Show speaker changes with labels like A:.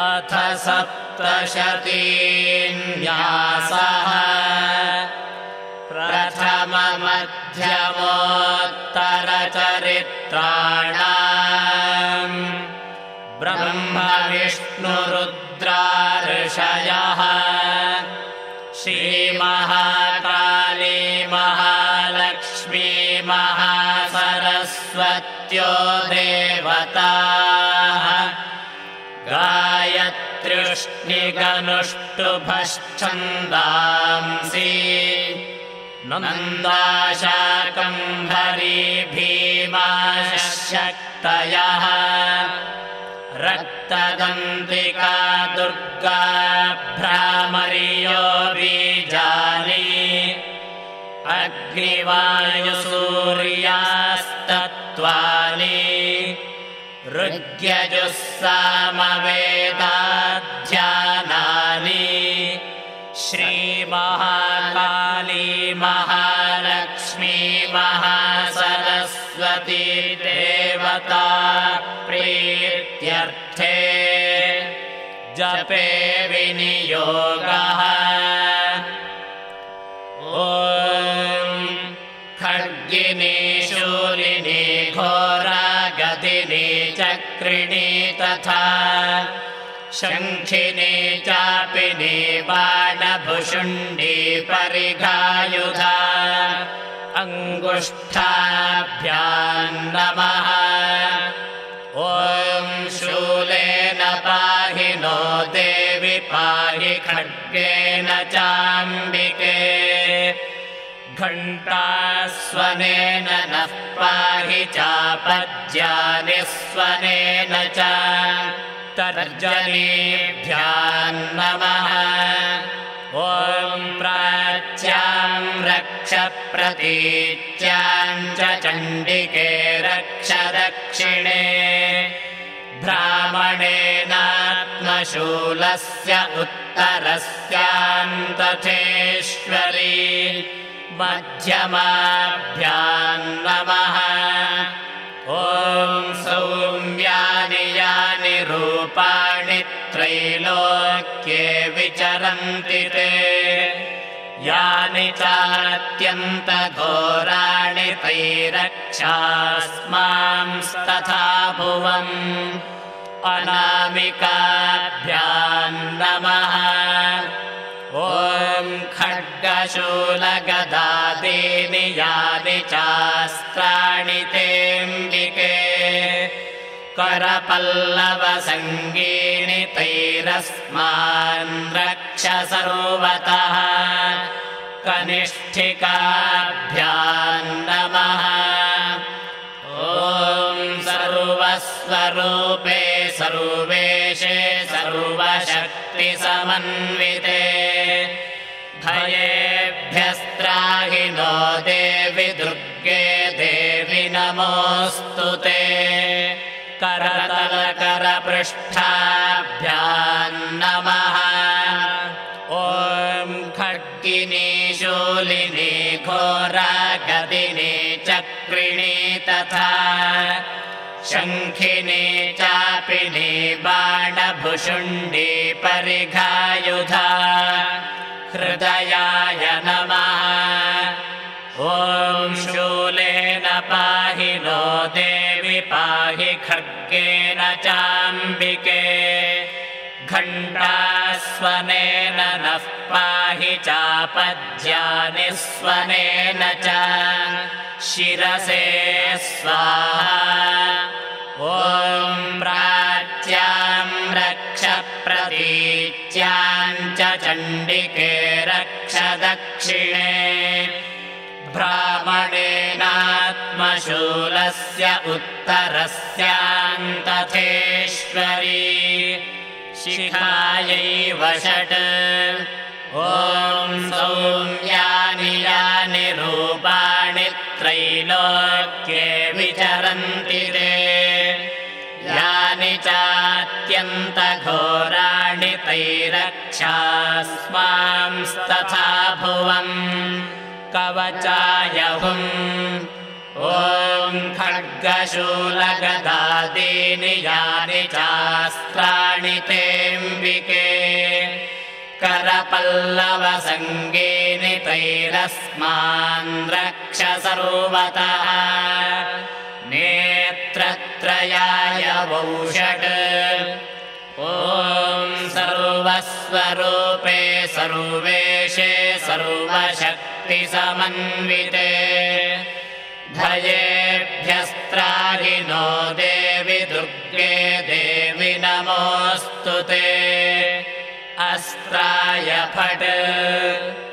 A: अथ सप्तशतीन्यासः प्रथममध्यमोत्तरचरित्राणाम् ब्रह्मविष्णुरुद्रार्षयः श्रीमहाकाली महालक्ष्मी महासरस्वत्यो देवताः गायत्र्युष्णिगनुष्टुभश्छन्दांसि नन्दाशाकम्भरी भीमाशक्तयः रक्तदन्तिका दुर्गा भ्रामर्यो बीजानि अग्निवायुसूर्यास्तत्त्वानि ऋग्यजुः सामवेदाध्यानानि श्रीमहाकाली महालक्ष्मी महासरस्वती देवता प्रीत्यर्थे जपे विनियोगः। ॐ खड्गिनी शूलिनी घोरागदिनी चक्रिणी तथा शङ्खिनी चापिनी बाणभुषुण्डी परिघायुधा अङ्गुष्ठाभ्यां नमः। ॐ शूलेन पाहि नो देवि पाहि खड्गेन चाम्बिके घण्टास्वनेन नः पाहि चापद्यानि स्वनेन च तर्जनीभ्यां नमः। ॐ प्राच्यां रक्ष प्रतीच्यां च चण्डिके रक्ष दक्षिणे ब्राह्मणेनात्मशूलस्य उत्तरस्यां तथेश्वरी मध्यमाभ्यां नमः। ॐ सौम्यानि यानि रूपाणि त्रैलोक्ये विचरन्ति ते यानि चात्यन्तघोराणि तैरक्षास्मांस्तथा भुवम् अनामिकाभ्यां नमः। ॐ खड्गशूलगदादीनि यानि चास्त्राणि तेऽम्बिके करपल्लवसङ्गीनि तैरस्मान् रक्ष सर्वतः कनिष्ठिकाभ्यां नमः। ॐ सर्वस्वरूपे सर्वेशे सर्वशक्तिसमन्विते भयेभ्यस्त्राहि नो देवि दुर्गे देवि नमोऽस्तु ते करतलकरपृष्ठाभ्यां नमः। ॐ खड्गिनी शूलिनी घोरागदिनी चक्रिणी तथा शङ्खिनी चापिनी बाणभुषुण्डी परिघायुधा हृदयाय नमः। ॐ शूलेन पाहि नो देवि पाहि खड्गेन चाम्बिके घण्टास्वनेन नः पाहि चापद्यानि स्वनेन च शिरसे स्वाहा। ॐ प्राच्यां रक्ष प्रतीच्यां च चण्डिके रक्ष दक्षिणे ब्राह्मणेनात्मशूलस्य उत्तरस्यां तथेश्वरी शिखायै वषट्। ॐ सौम्यानि यानि रूपाणि त्रैलोक्ये विचरन्ति ते यानि चात्यन्तघोराणि तैरक्षास्मांस्तथा भुवम् कवचाय हुम्। ॐ खड्गशूलगदादीनि यानि चास्त्राणि ते चण्डिके करपल्लवसङ्गीनि तैरस्मान् रक्ष सर्वतः नेत्रत्रयाय वौषट् ॐ सर्वस्वरूपे सर्वेशे सर्वशक्तिसमन्विते भयेभ्यस्त्राहिनो देवि दुर्गे देवि नमोऽस्तु ते अस्त्राय फट्